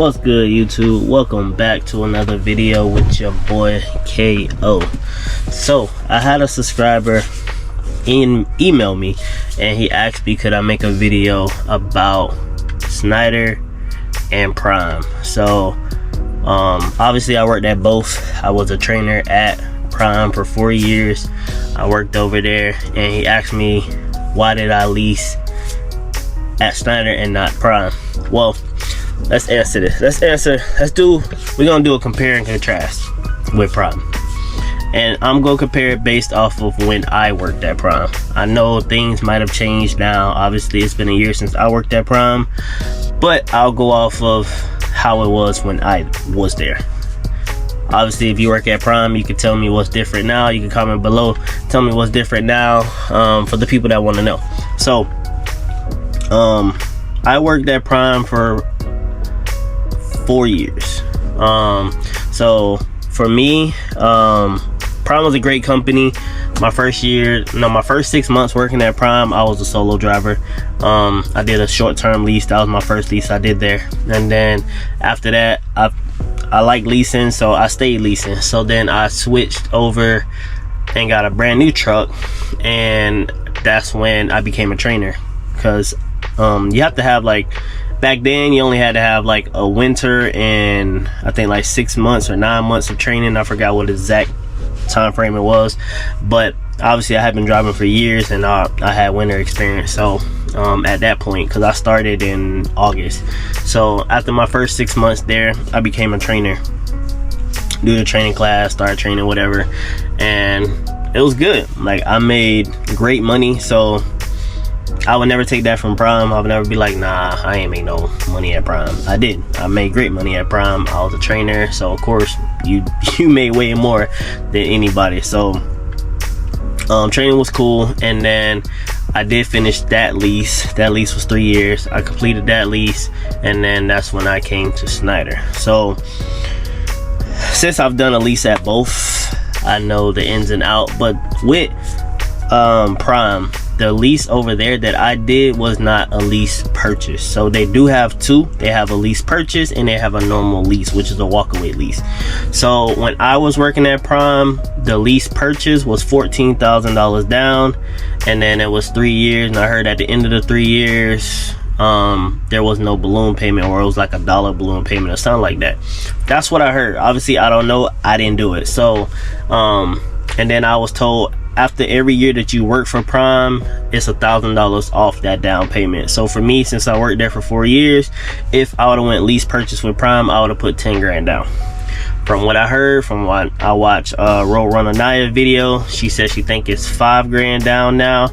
What's good, YouTube? Welcome back to another video with your boy KO. So I had a subscriber email me and he asked me could I make a video about SCHNEIDER and Prime. So obviously I worked at both. I was a trainer at Prime for 4 years. I worked over there, and he asked me why did I lease at SCHNEIDER and not Prime. Well, let's answer this. We're gonna do a compare and contrast with Prime, and I'm gonna compare it based off of when I worked at Prime. I know things might have changed now. Obviously it's been a year since I worked at Prime, but I'll go off of how it was when I was there. Obviously if you work at Prime, you can tell me what's different now. You can comment below, tell me what's different now, for the people that want to know. So I worked at Prime for 4 years. So for me, Prime was a great company. My first 6 months working at Prime, I was a solo driver. I did a short-term lease. That was my first lease I did there, and then after that I like leasing, so I stayed leasing. So then I switched over and got a brand new truck, and that's when I became a trainer, because you have to have, like, back then you only had to have like a winter and I think like 6 months or 9 months of training. I forgot what exact time frame it was, but obviously I had been driving for years, and I had winter experience. So at that point, because I started in August, so after my first 6 months there, I became a trainer, do the training class, started training, whatever, and it was good. Like, I made great money, so I would never take that from Prime. I would never be like, nah, I ain't make no money at Prime. I did. I made great money at Prime. I was a trainer, so of course you made way more than anybody. So training was cool, and then I did finish that lease. That lease was 3 years. I completed that lease, and then that's when I came to SCHNEIDER. So since I've done a lease at both, I know the ins and out. But with Prime, the lease over there that I did was not a lease purchase. So they do have two. They have a lease purchase and they have a normal lease, which is a walkaway lease. So when I was working at Prime, the lease purchase was $14,000 down, and then it was 3 years, and I heard at the end of the 3 years there was no balloon payment, or it was like $1 balloon payment or something like that. That's what I heard. Obviously I don't know, I didn't do it. So and then I was told after every year that you work for Prime, it's $1,000 off that down payment. So for me, since I worked there for 4 years, if I would have went lease purchase with Prime, I would have put 10 grand down. From what I heard, from what I watched Roadrunner Naya video, she said she think it's 5 grand down now,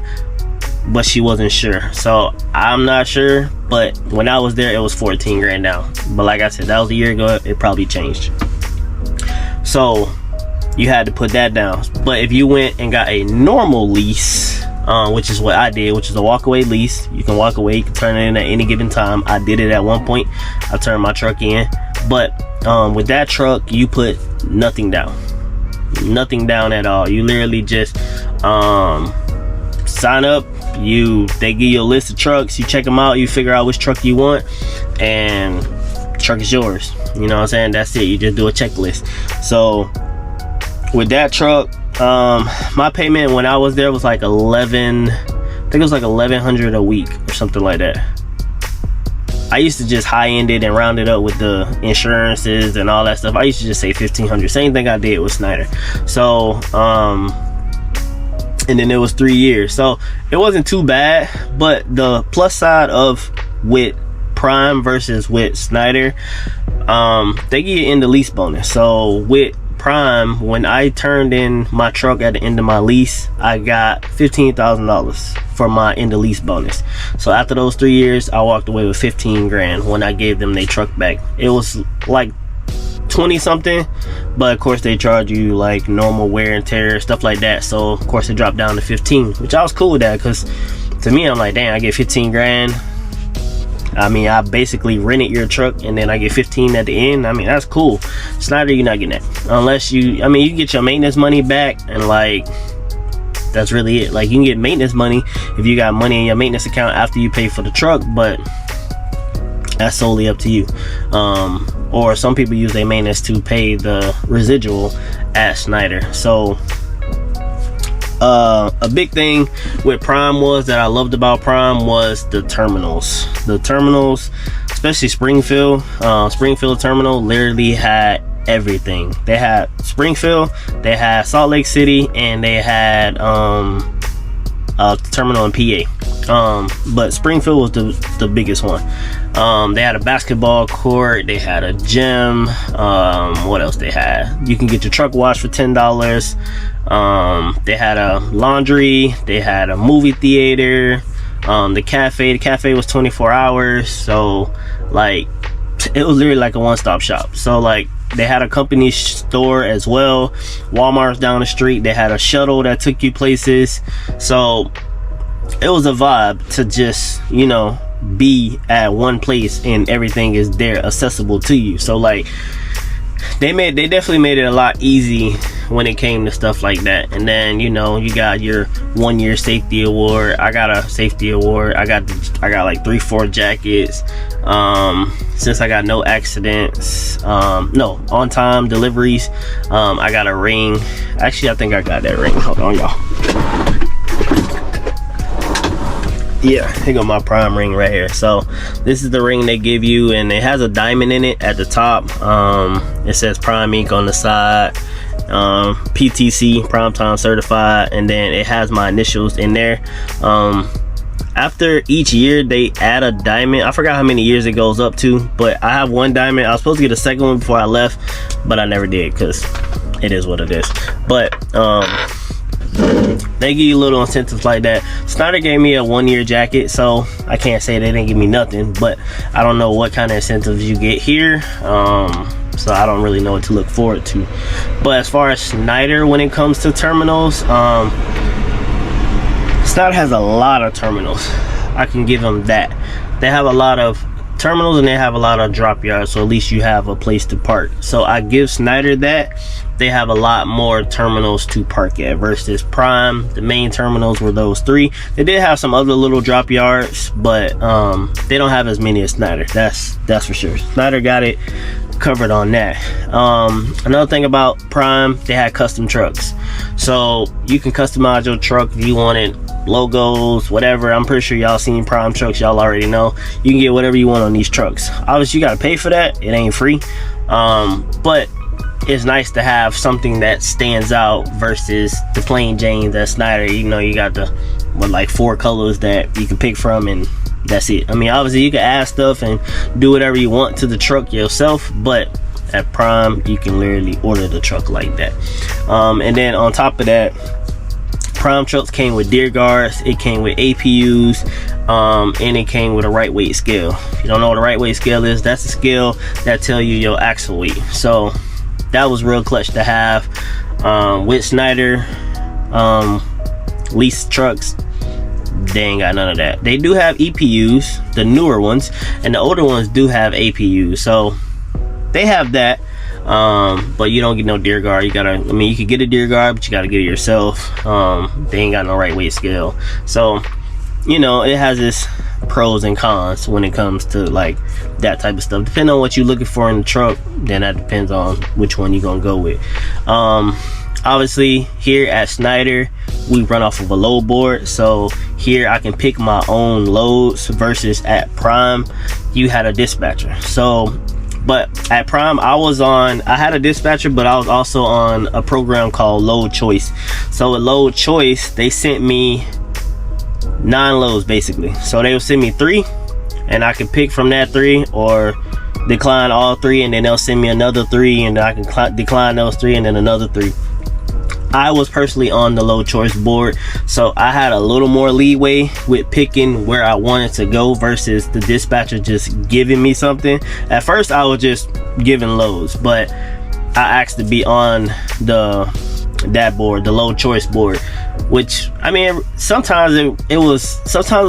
but she wasn't sure. So I'm not sure, but when I was there, it was 14 grand down. But like I said, that was a year ago. It probably changed. So you had to put that down. But if you went and got a normal lease, which is what I did, which is a walkaway lease, you can walk away, you can turn it in at any given time. I did it at one point. I turned my truck in, but with that truck, you put nothing down at all. You literally just sign up, they give you a list of trucks, you check them out, you figure out which truck you want, and the truck is yours. You know what I'm saying? That's it. You just do a checklist. So with that truck, my payment when I was there was like I think it was like $1,100 a week or something like that. I used to just high-end it and round it up with the insurances and all that stuff. I used to just say $1,500. Same thing I did with SCHNEIDER. So and then it was 3 years, so it wasn't too bad. But the plus side of with Prime versus with SCHNEIDER, they give you end of lease bonus. So with Prime, when I turned in my truck at the end of my lease, I got $15,000 for my end of lease bonus. So after those 3 years, I walked away with 15 grand when I gave them their truck back. It was like 20 something, but of course they charge you like normal wear and tear, stuff like that. So of course it dropped down to 15, which I was cool with that, because to me, I'm like, damn, I get 15 grand. I mean, I basically rented your truck and then I get 15 at the end. I mean, that's cool. SCHNEIDER, you're not getting that unless you can get your maintenance money back, and like that's really it. Like, you can get maintenance money if you got money in your maintenance account after you pay for the truck, but That's solely up to you. Or some people use their maintenance to pay the residual at Schneider. So a big thing with Prime was that I loved about Prime was the terminals. The terminals, especially Springfield terminal, literally had everything. They had Springfield, they had Salt Lake City, and they had a terminal in PA. But Springfield was the biggest one. They had a basketball court, they had a gym. What else they had? You can get your truck washed for $10. They had a laundry, they had a movie theater, the cafe was 24 hours. So like, it was literally like a one-stop shop. So like, they had a company store as well. Walmart's down the street. They had a shuttle that took you places. So it was a vibe to just, you know, be at one place and everything is there accessible to you. So like, they definitely made it a lot easy when it came to stuff like that. And then, you know, you got your 1-year safety award. I got a safety award. I got like 3-4 jackets. Since I got no accidents, no on time deliveries, I got a ring. Actually, I think I got that ring. Hold on, y'all. Yeah, here go my Prime ring right here. So this is the ring they give you, and it has a diamond in it at the top. It says Prime Inc on the side, PTC, Prime Time Certified, and then it has my initials in there. After each year they add a diamond. I forgot how many years it goes up to, but I have one diamond. I was supposed to get a second one before I left, but I never did because it is what it is. But they give you little incentives like that. Schneider gave me a 1-year jacket, so I can't say they didn't give me nothing, but I don't know what kind of incentives you get here. So I don't really know what to look forward to. But as far as Schneider, when it comes to terminals, Schneider has a lot of terminals. I can give them that. They have a lot of terminals and they have a lot of drop yards, so at least you have a place to park. So I give Schneider that. They have a lot more terminals to park at versus Prime. The main terminals were those 3. They did have some other little drop yards, but they don't have as many as Schneider. That's for sure. Schneider got it covered on that. Another thing about Prime, they had custom trucks, so you can customize your truck if you wanted logos, whatever. I'm pretty sure y'all seen Prime trucks, y'all already know you can get whatever you want on these trucks. Obviously you got to pay for that, it ain't free, but it's nice to have something that stands out versus the plain Janes at Schneider. You know, you got the like 4 colors that you can pick from, and that's it. I mean, obviously you can add stuff and do whatever you want to the truck yourself, but at Prime you can literally order the truck like that. And then on top of that, Prime trucks came with deer guards, it came with APUs, and it came with a right weight scale. If you don't know what a right weight scale is, that's a scale that tell you your axle weight. So that was real clutch to have. With Schneider lease trucks, they ain't got none of that. They do have EPUs, the newer ones, and the older ones do have APUs, so they have that. But you don't get no deer guard. You gotta, I mean, you could get a deer guard, but you gotta get it yourself. They ain't got no right weight scale, so you know, it has its pros and cons when it comes to like that type of stuff. Depending on what you're looking for in the truck, then that depends on which one you're gonna go with. Obviously here at Schneider we run off of a load board, so here I can pick my own loads versus at Prime you had a dispatcher. So but at Prime I had a dispatcher, but I was also on a program called Load Choice. So with Load Choice they sent me 9 loads basically. So they would send me 3 and I could pick from that 3 or decline all 3, and then they'll send me another 3 and I can decline those 3 and then another 3. I was personally on the Load Choice board, so I had a little more leeway with picking where I wanted to go versus the dispatcher just giving me something. At first I was just giving loads, but I asked to be on that board, the Load Choice board, which I mean sometimes it was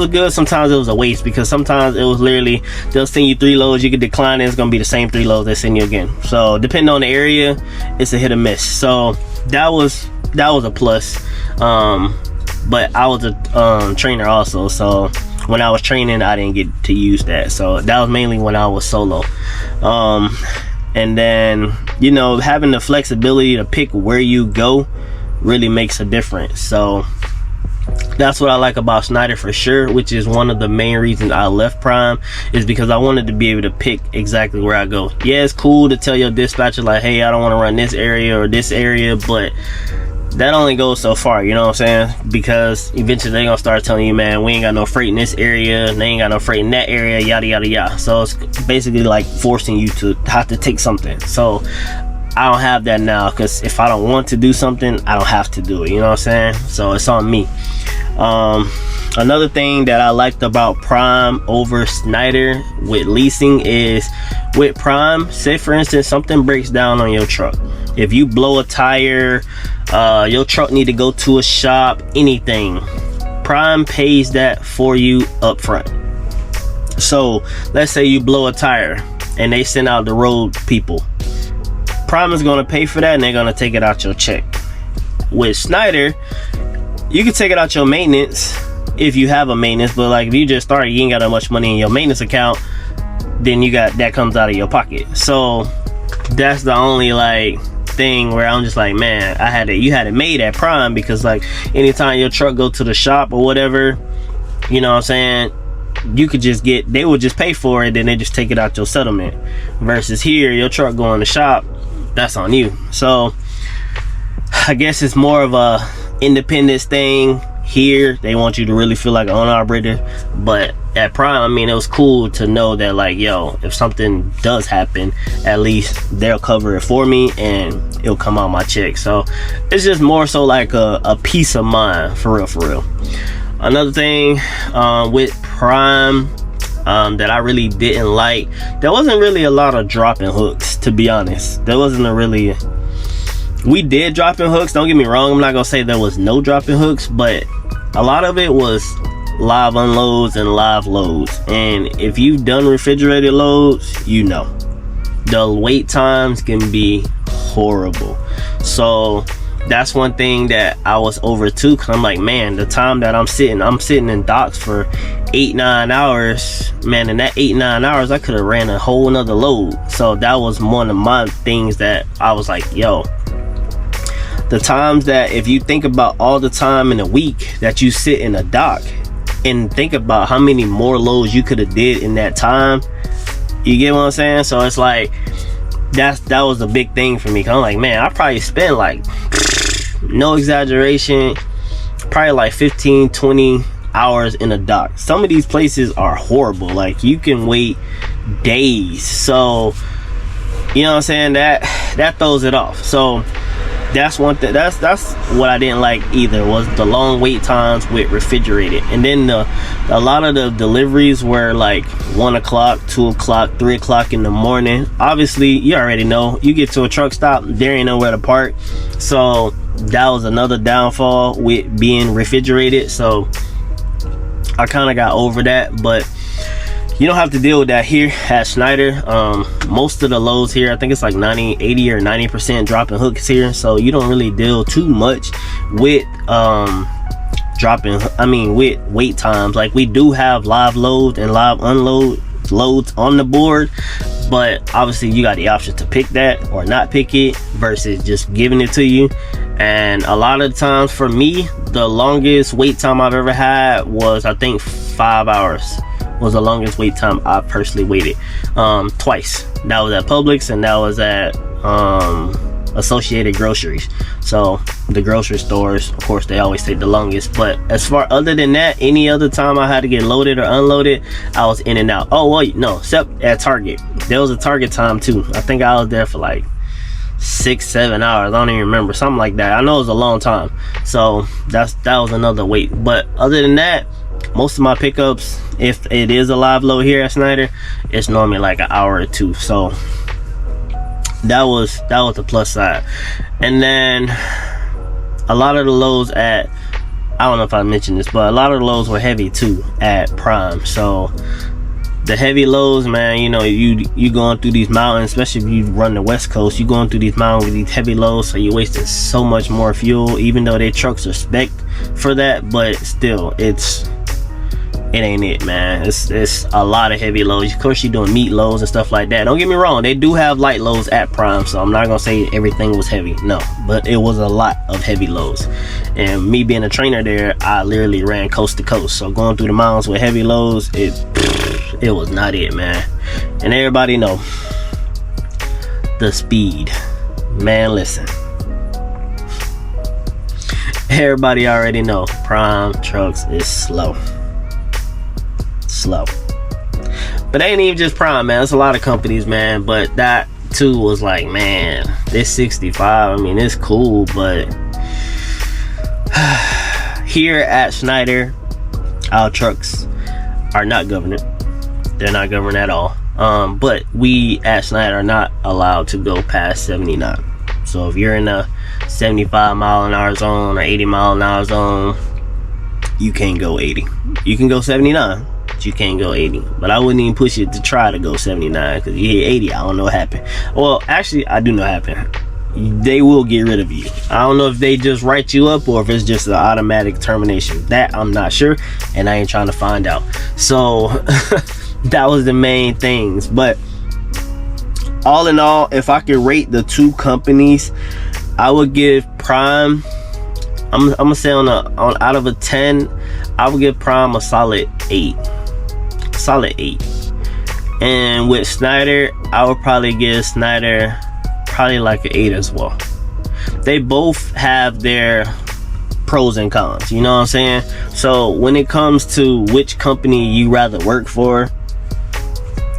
good, sometimes it was a waste, because sometimes it was literally they'll send you 3 loads, you could decline it, it's gonna be the same 3 loads they send you again. So depending on the area, it's a hit or miss. So that was a plus. But I was a trainer also, so when I was training, I didn't get to use that. So that was mainly when I was solo. And then, you know, having the flexibility to pick where you go really makes a difference. So that's what I like about Schneider for sure, which is one of the main reasons I left Prime, is because I wanted to be able to pick exactly where I go. Yeah, it's cool to tell your dispatcher like, hey, I don't want to run this area or this area, but that only goes so far, you know what I'm saying? Because eventually they're gonna start telling you, man, we ain't got no freight in this area, and they ain't got no freight in that area, yada yada yada. So it's basically like forcing you to have to take something. So I don't have that now, because if I don't want to do something, I don't have to do it, you know what I'm saying? So it's on me. Another thing that I liked about Prime over Schneider with leasing is, with Prime, say for instance something breaks down on your truck, if you blow a tire, your truck need to go to a shop, anything, Prime pays that for you up front. So let's say you blow a tire and they send out the road people, Prime is going to pay for that, and they're going to take it out your check. With Schneider, you can take it out your maintenance if you have a maintenance, but like if you just started, you ain't got that much money in your maintenance account, then you got that comes out of your pocket. So that's the only like thing where I'm just like, man, you had it made at Prime, because like anytime your truck go to the shop or whatever, you know what I'm saying, you could just get, they would just pay for it, then they just take it out your settlement. Versus here, your truck go in the shop, that's on you. So I guess it's more of a independence thing. Here they want you to really feel like an owner operator, but at Prime, I mean, it was cool to know that like, yo, if something does happen, at least they'll cover it for me and it'll come out my check. So it's just more so like a peace of mind, for real. Another thing with Prime that I really didn't like, there wasn't really a lot of dropping hooks, to be honest. There wasn't we did dropping hooks, don't get me wrong, I'm not gonna say there was no dropping hooks, but a lot of it was live unloads and live loads. And if you've done refrigerated loads, you know the wait times can be horrible. So that's one thing that I was over too, because I'm like, man, the time that I'm sitting in docks for 8-9 hours, man, in that 8-9 hours I could have ran a whole nother load. So that was one of my things that I was like, yo, the times that, if you think about all the time in a week that you sit in a dock, and think about how many more loads you could have did in that time, you get what I'm saying? So it's like, that was a big thing for me, because I'm like, man, I probably spent like, no exaggeration, probably like 15-20 hours in a dock. Some of these places are horrible, like you can wait days. So you know what I'm saying, that throws it off. So that's one thing, that's what I didn't like either, was the long wait times with refrigerated. And then a lot of the deliveries were like 1 o'clock, 2 o'clock, 3 o'clock in the morning. Obviously you already know, you get to a truck stop, there ain't nowhere to park. So that was another downfall with being refrigerated. So I kind of got over that, but you don't have to deal with that here at Schneider. Most of the loads here, I think it's like 80 or 90% dropping hooks here, so you don't really deal too much with with wait times. Like, we do have live loads and live unload loads on the board, but obviously you got the option to pick that or not pick it, versus just giving it to you. And a lot of times for me, the longest wait time I've ever had was, I think, 5 hours was the longest wait time I personally waited. Twice. That was at Publix, and that was at Associated Groceries. So the grocery stores, of course, they always take the longest. But as far other than that, any other time I had to get loaded or unloaded, I was in and out. Oh wait, no, except at Target. There was a Target time too. I think I was there for like 6-7 hours. I don't even remember, something like that. I know it was a long time. So that was another wait. But other than that, most of my pickups, if it is a live load here at Schneider, it's normally like an hour or two. So that was the plus side. And then a lot of the loads at, I don't know if I mentioned this, but a lot of the loads were heavy too at Prime. So the heavy loads, man, you know, you going through these mountains, especially if you run the West Coast, you going through these mountains with these heavy loads, so you're wasting so much more fuel, even though their trucks are spec'd for that. But still, it's it ain't it, man. It's a lot of heavy loads. Of course, you're doing meat loads and stuff like that. Don't get me wrong, they do have light loads at Prime, so I'm not gonna say everything was heavy, no, but it was a lot of heavy loads. And me being a trainer there, I literally ran coast to coast, so going through the mountains with heavy loads, it was not it, man. And everybody know the speed, man. Listen, everybody already know Prime trucks is slow. But ain't even just Prime, man. It's a lot of companies, man, but that too was like, man, this 65, I mean, it's cool, but here at Schneider, our trucks are not governed. They're not governed at all. But we at Schneider are not allowed to go past 79. So if you're in a 75 mile an hour zone or 80 mile an hour zone, you can't go 80. You can go 79, but you can't go 80. But I wouldn't even push it to try to go 79, because you hit 80, I don't know what happened. Well, actually, I do know what happened. They will get rid of you. I don't know if they just write you up or if it's just an automatic termination. That I'm not sure, and I ain't trying to find out. So that was the main things. But all in all, if I could rate the two companies, I would give Prime, I'm gonna say on out of a 10, I would give Prime a solid 8. And with Schneider, I would probably give Schneider probably like an 8 as well. They both have their pros and cons, you know what I'm saying? So when it comes to which company you rather work for,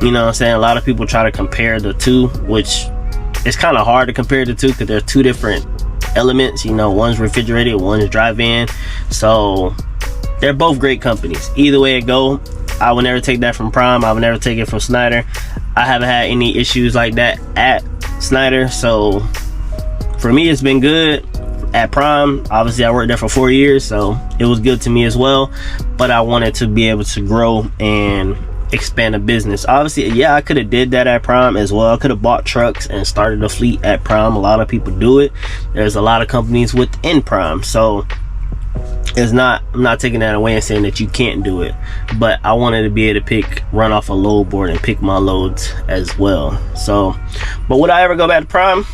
you know what I'm saying, a lot of people try to compare the two, which it's kind of hard to compare the two because they're two different elements. You know, one's refrigerated, one's drive-in, so they're both great companies. Either way it go, I would never take that from Prime. I would never take it from Schneider. I haven't had any issues like that at Schneider, so for me it's been good. At Prime, obviously I worked there for 4 years, so it was good to me as well, but I wanted to be able to grow and expand a business. Obviously, yeah, I could have did that at Prime as well. I could have bought trucks and started a fleet at Prime. A lot of people do it. There's a lot of companies within Prime, so it's not, I'm not taking that away and saying that you can't do it, but I wanted to be able to run off a load board and pick my loads as well. So, but would I ever go back to Prime?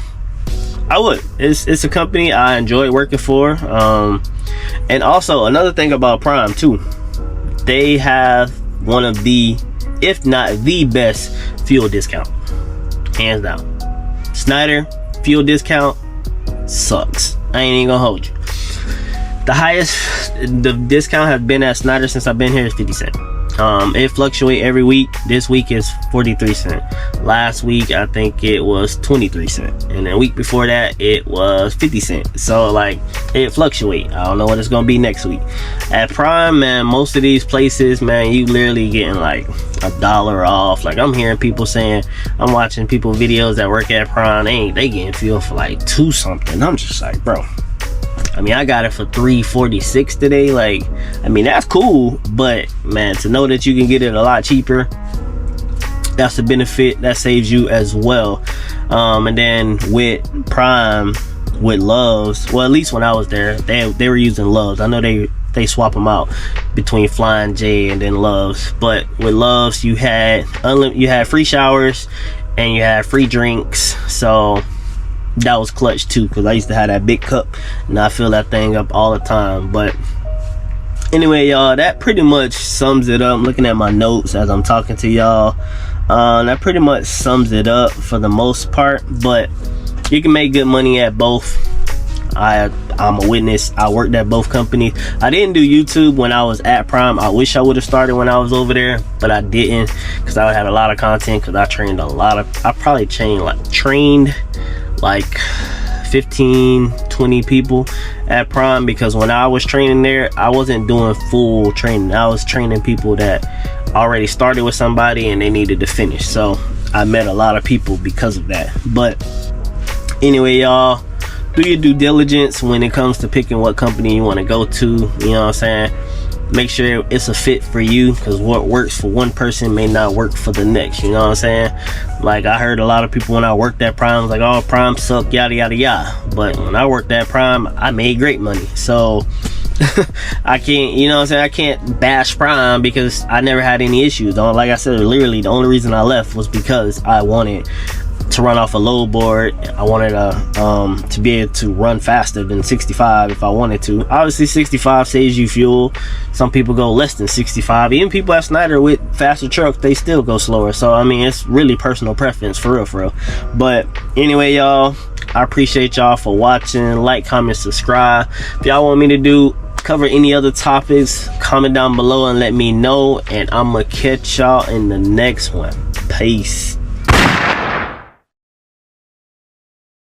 I would. It's a company I enjoy working for. And also another thing about Prime too, they have one of the, if not the best fuel discount, hands down. Schneider fuel discount sucks. I ain't even gonna hold you. The highest the discount has been at Schneider since I've been here is 50 cents. It fluctuates every week. This week is 43 cents. Last week I think it was 23 cents, and the week before that it was 50 cents. So like, it fluctuates. I don't know what it's gonna be next week. At Prime, man, most of these places, man, you literally getting like $1 off. Like, I'm hearing people saying, I'm watching people videos that work at Prime, they getting fuel for like 2 something. I'm just like, bro, I mean, I got it for $3.46 today. Like, I mean, that's cool, but man, to know that you can get it a lot cheaper, that's the benefit. That saves you as well. And then with Prime, with Loves, well, at least when I was there, they were using Loves. I know they swap them out between Flying J and then Loves, but with Loves you had free showers and you had free drinks, so that was clutch too, because I used to have that big cup and I fill that thing up all the time. But anyway, y'all, that pretty much sums it up. I'm looking at my notes as I'm talking to y'all. That pretty much sums it up for the most part, but you can make good money at both. I'm a witness. I worked at both companies. I didn't do YouTube when I was at Prime. I wish I would have started when I was over there, but I didn't, because I had a lot of content, because I trained I probably trained like 15-20 people at Prime, because when I was training there, I wasn't doing full training. I was training people that already started with somebody and they needed to finish. So I met a lot of people because of that. But anyway, y'all, do your due diligence when it comes to picking what company you want to go to. You know what I'm saying? Make sure it's a fit for you, because what works for one person may not work for the next. You know what I'm saying? Like, I heard a lot of people when I worked at Prime was like, oh, Prime suck, yada yada yada. But when I worked at Prime, I made great money. So I can't, you know what I'm saying, I can't bash Prime because I never had any issues. Like I said, literally the only reason I left was because I wanted to run off a load board. I wanted to be able to run faster than 65 if I wanted to. Obviously 65 saves you fuel. Some people go less than 65. Even people at Schneider with faster trucks, they still go slower. So I mean, it's really personal preference, for real. But anyway, y'all, I appreciate y'all for watching. Like, comment, subscribe. If y'all want me to cover any other topics, comment down below and let me know, and I'm gonna catch y'all in the next one. Peace.